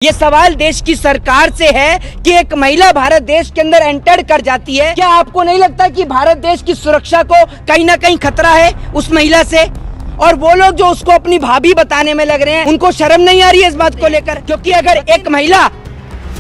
ये सवाल देश की सरकार से है कि एक महिला भारत देश के अंदर एंटर कर जाती है। क्या आपको नहीं लगता कि भारत देश की सुरक्षा को कहीं ना कहीं खतरा है उस महिला से? और वो लोग जो उसको अपनी भाभी बताने में लग रहे हैं, उनको शर्म नहीं आ रही है इस बात को लेकर? क्योंकि अगर एक महिला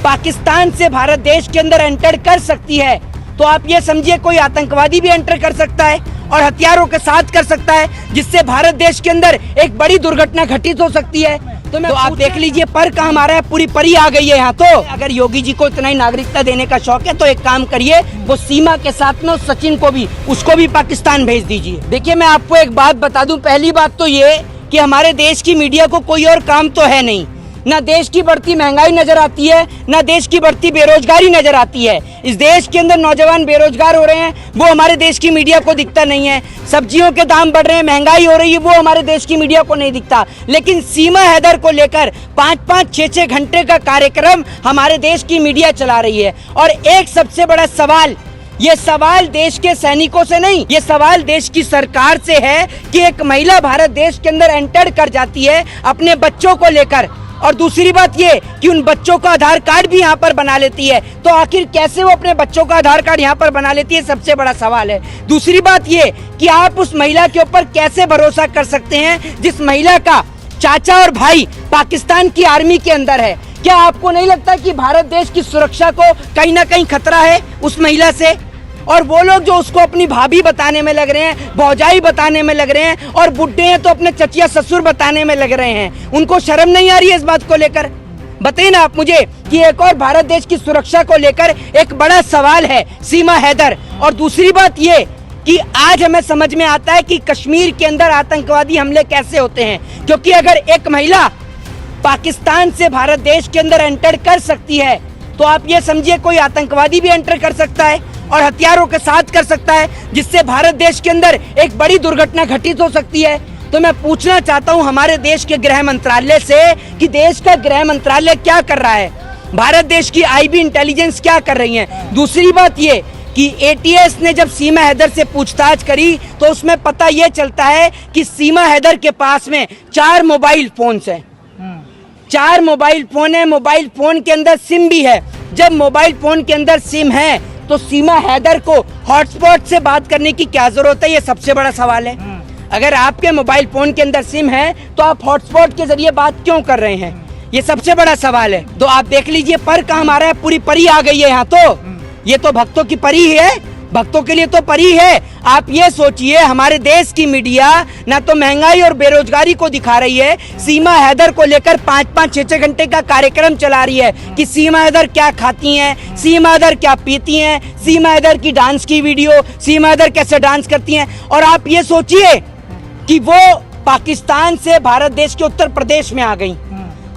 पाकिस्तान से भारत देश के अंदर एंटर कर सकती है तो आप ये समझिए कोई आतंकवादी भी एंटर कर सकता है और हथियारों के साथ कर सकता है, जिससे भारत देश के अंदर एक बड़ी दुर्घटना घटित हो सकती है। तो आप देख लीजिए पर कहाँ हमारा है, पूरी परी आ गई है यहाँ। तो अगर योगी जी को इतना ही नागरिकता देने का शौक है तो एक काम करिए, वो सीमा के साथ में सचिन को भी, उसको भी पाकिस्तान भेज दीजिए। देखिए मैं आपको एक बात बता दूं, पहली बात तो ये कि हमारे देश की मीडिया को कोई और काम तो है नहीं, ना देश की बढ़ती महंगाई नजर आती है, ना देश की बढ़ती बेरोजगारी नजर आती है। इस देश के अंदर नौजवान बेरोजगार हो रहे हैं, वो हमारे देश की मीडिया को दिखता नहीं है। सब्जियों के दाम बढ़ रहे हैं, महंगाई हो रही है, वो हमारे देश की मीडिया को नहीं दिखता। लेकिन सीमा हैदर को लेकर 5-5, 6-6 घंटे का कार्यक्रम हमारे देश की मीडिया चला रही है। और एक सबसे बड़ा सवाल, ये सवाल देश के सैनिकों से नहीं, ये सवाल देश की सरकार से है कि एक महिला भारत देश के अंदर एंटर कर जाती है अपने बच्चों को लेकर, और दूसरी बात ये कि उन बच्चों का आधार कार्ड भी यहाँ पर बना लेती है। तो आखिर कैसे वो अपने बच्चों का आधार कार्ड यहाँ पर बना लेती है, सबसे बड़ा सवाल है। दूसरी बात ये कि आप उस महिला के ऊपर कैसे भरोसा कर सकते हैं जिस महिला का चाचा और भाई पाकिस्तान की आर्मी के अंदर है? क्या आपको नहीं लगता कि भारत देश की सुरक्षा को कहीं ना कहीं खतरा है उस महिला से? और वो लोग जो उसको अपनी भाभी बताने में लग रहे हैं, भौजाई बताने में लग रहे हैं, और बुढ़े हैं तो अपने चचिया ससुर बताने में लग रहे हैं, उनको शर्म नहीं आ रही है इस बात को लेकर? बताइए ना आप मुझे कि एक और भारत देश की सुरक्षा को लेकर एक बड़ा सवाल है सीमा हैदर। और दूसरी बात ये कि आज हमें समझ में आता है कि कश्मीर के अंदर आतंकवादी हमले कैसे होते हैं, क्योंकि अगर एक महिला पाकिस्तान से भारत देश के अंदर एंटर कर सकती है तो आप ये समझिए कोई आतंकवादी भी एंटर कर सकता है और हथियारों के साथ कर सकता है, जिससे भारत देश के अंदर एक बड़ी दुर्घटना घटित हो सकती है। तो मैं पूछना चाहता हूं हमारे देश के गृह मंत्रालय से कि देश का गृह मंत्रालय क्या कर रहा है, भारत देश की आईबी इंटेलिजेंस क्या कर रही है? दूसरी बात ये कि एटीएस ने जब सीमा हैदर से पूछताछ करी तो उसमें पता ये चलता है कि सीमा हैदर के पास में 4 मोबाइल फोन है, 4 मोबाइल फोन है, मोबाइल फोन के अंदर सिम भी है। जब मोबाइल फोन के अंदर सिम है तो सीमा हैदर को हॉटस्पॉट से बात करने की क्या जरूरत है? ये सबसे बड़ा सवाल है। अगर आपके मोबाइल फोन के अंदर सिम है तो आप हॉटस्पॉट के जरिए बात क्यों कर रहे हैं? ये सबसे बड़ा सवाल है। तो आप देख लीजिए पर कहाँ हमारा है, पूरी परी आ गई है यहाँ। तो ये तो भक्तों की परी है, भक्तों के लिए तो परी है। आप ये सोचिए हमारे देश की मीडिया ना तो महंगाई और बेरोजगारी को दिखा रही है, सीमा हैदर को लेकर 5-5, 6-6 घंटे का कार्यक्रम चला रही है कि सीमा हैदर क्या खाती हैं, सीमा हैदर क्या पीती हैं, सीमा हैदर की डांस की वीडियो, सीमा हैदर कैसे डांस करती हैं। और आप ये सोचिए कि वो पाकिस्तान से भारत देश के उत्तर प्रदेश में आ गई।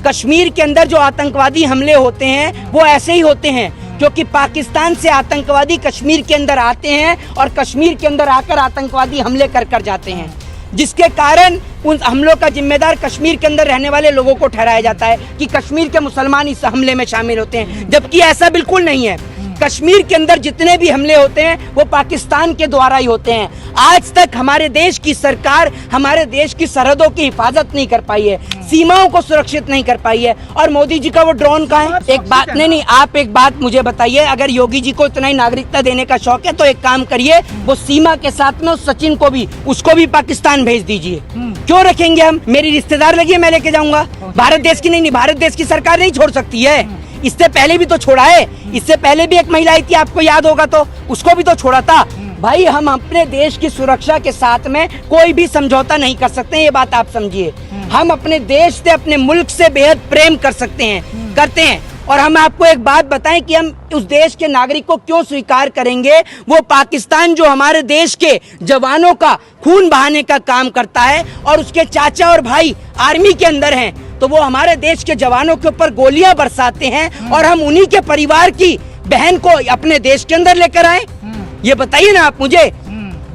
कश्मीर के अंदर जो आतंकवादी हमले होते हैं वो ऐसे ही होते हैं, क्योंकि पाकिस्तान से आतंकवादी कश्मीर के अंदर आते हैं और कश्मीर के अंदर आकर आतंकवादी हमले कर जाते हैं, जिसके कारण उन हमलों का जिम्मेदार कश्मीर के अंदर रहने वाले लोगों को ठहराया जाता है कि कश्मीर के मुसलमान इस हमले में शामिल होते हैं, जबकि ऐसा बिल्कुल नहीं है। कश्मीर के अंदर जितने भी हमले होते हैं वो पाकिस्तान के द्वारा ही होते हैं। आज तक हमारे देश की सरकार हमारे देश की सरहदों की हिफाजत नहीं कर पाई है, सीमाओं को सुरक्षित नहीं कर पाई है। और मोदी जी का वो ड्रोन कहाँ है? एक बात नहीं, आप एक बात मुझे बताइए, अगर योगी जी को इतना ही नागरिकता देने का शौक है तो एक काम करिए, वो सीमा के साथ में सचिन को भी, उसको भी पाकिस्तान भेज दीजिए। क्यों रखेंगे हम? मेरी रिश्तेदार लगी है, मैं लेके जाऊंगा। भारत देश की नहीं, भारत देश की सरकार नहीं छोड़ सकती है। इससे पहले भी तो छोड़ा है, इससे पहले भी एक महिला आई थी, आपको याद होगा, तो उसको भी तो छोड़ा था। भाई हम अपने देश की सुरक्षा के साथ में कोई भी समझौता नहीं कर सकते, ये बात आप समझिए। हम अपने देश से, अपने मुल्क से बेहद प्रेम कर सकते हैं, करते हैं। और हम आपको एक बात बताएं कि हम उस देश के नागरिक को क्यों स्वीकार करेंगे? वो पाकिस्तान जो हमारे देश के जवानों का खून बहाने का काम करता है और उसके चाचा और भाई आर्मी के अंदर हैं, तो वो हमारे देश के जवानों के ऊपर गोलियां बरसाते हैं और हम उन्हीं के परिवार की बहन को अपने देश के अंदर लेकर आए? ये बताइए ना आप मुझे।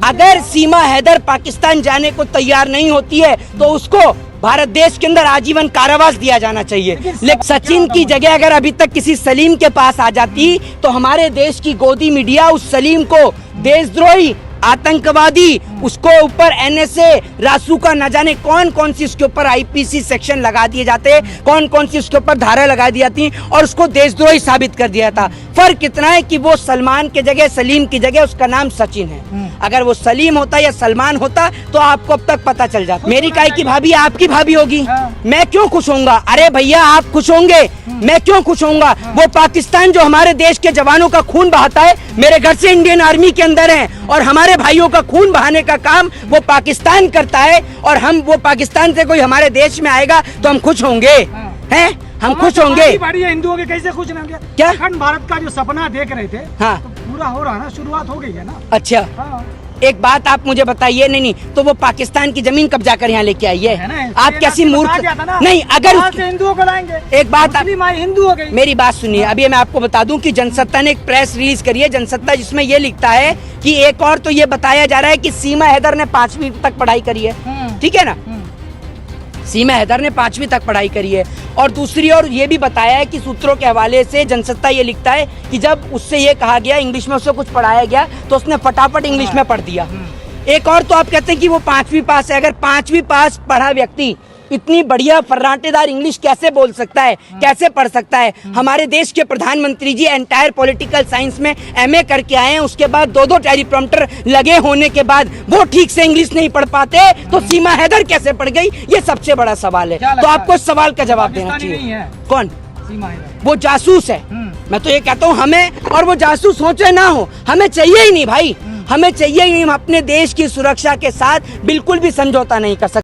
अगर सीमा हैदर पाकिस्तान जाने को तैयार नहीं होती है तो उसको भारत देश के अंदर आजीवन कारावास दिया जाना चाहिए। लेकिन सचिन की जगह अगर अभी तक किसी सलीम के पास आ जाती तो हमारे देश की गोदी मीडिया उस सलीम को देशद्रोही आतंकवादी, उसको ऊपर एनएसए, रासुका, न जाने कौन कौन सी उसके ऊपर आईपीसी सेक्शन लगा दिए जाते, कौन कौन सी उसके ऊपर धारा लगा दी जाती और उसको देशद्रोही साबित कर दिया था। फर्क इतना है कि वो सलमान की जगह, सलीम की जगह उसका नाम सचिन है। अगर वो सलीम होता या सलमान होता तो आपको अब तक पता चल जाता। मेरी काय की भाभी आपकी भाभी होगी, मैं क्यों खुश होऊंगा? अरे भैया आप खुश होंगे, मैं क्यों खुश होऊंगा? वो पाकिस्तान जो हमारे देश के जवानों का खून बहाता है, मेरे घर से इंडियन आर्मी के अंदर है और हमारे भाइयों का खून बहाने का काम वो पाकिस्तान करता है, और हम वो पाकिस्तान से कोई हमारे देश में आएगा तो हम खुश होंगे, हैं? हम खुश होंगे। हिंदुओं के कैसे खुश ना होंगे? क्या अखंड भारत का जो सपना देख रहे थे, हाँ, तो पूरा हो रहा है ना, शुरुआत हो गई है ना। अच्छा, हाँ। एक बात आप मुझे बताइए, नहीं तो वो पाकिस्तान की जमीन कब्जा कर यहाँ लेके आई है, आप कैसी मूर्ख? नहीं, अगर हिंदुओं को लाएंगे, एक बात हिंदू हो गई। मेरी बात सुनिए, अभी मैं आपको बता दूं कि जनसत्ता ने एक प्रेस रिलीज करी है, जनसत्ता, जिसमें ये लिखता है कि एक और तो ये बताया जा रहा है कि सीमा हैदर ने 5वीं तक पढ़ाई करी है, ठीक है ना? सीमा हैदर ने 5वीं तक पढ़ाई करी है। और दूसरी ओर ये भी बताया है कि सूत्रों के हवाले से जनसत्ता ये लिखता है कि जब उससे ये कहा गया, इंग्लिश में उससे कुछ पढ़ाया गया तो उसने फटाफट इंग्लिश में पढ़ दिया। एक और तो आप कहते हैं कि वो 5वीं पास है। अगर 5वीं पास पढ़ा व्यक्ति इतनी बढ़िया फर्राटेदार इंग्लिश कैसे बोल सकता है, कैसे पढ़ सकता है? हमारे देश के प्रधानमंत्री जी एंटायर पॉलिटिकल साइंस में एमए करके आए हैं, उसके बाद 2-2 टेलीप्रॉम्प्टर लगे होने के बाद वो ठीक से इंग्लिश नहीं पढ़ पाते, तो सीमा हैदर कैसे पढ़ गई? ये सबसे बड़ा सवाल है। तो आपको इस सवाल का जवाब देना चाहिए। कौन? सीमा हैदर। वो जासूस है। मैं तो ये कहता हूँ हमें, और वो जासूस हो चाहे ना हो, हमें चाहिए ही नहीं भाई, हमें चाहिए ही नहीं। हम अपने देश की सुरक्षा के साथ बिल्कुल भी समझौता नहीं कर सकते।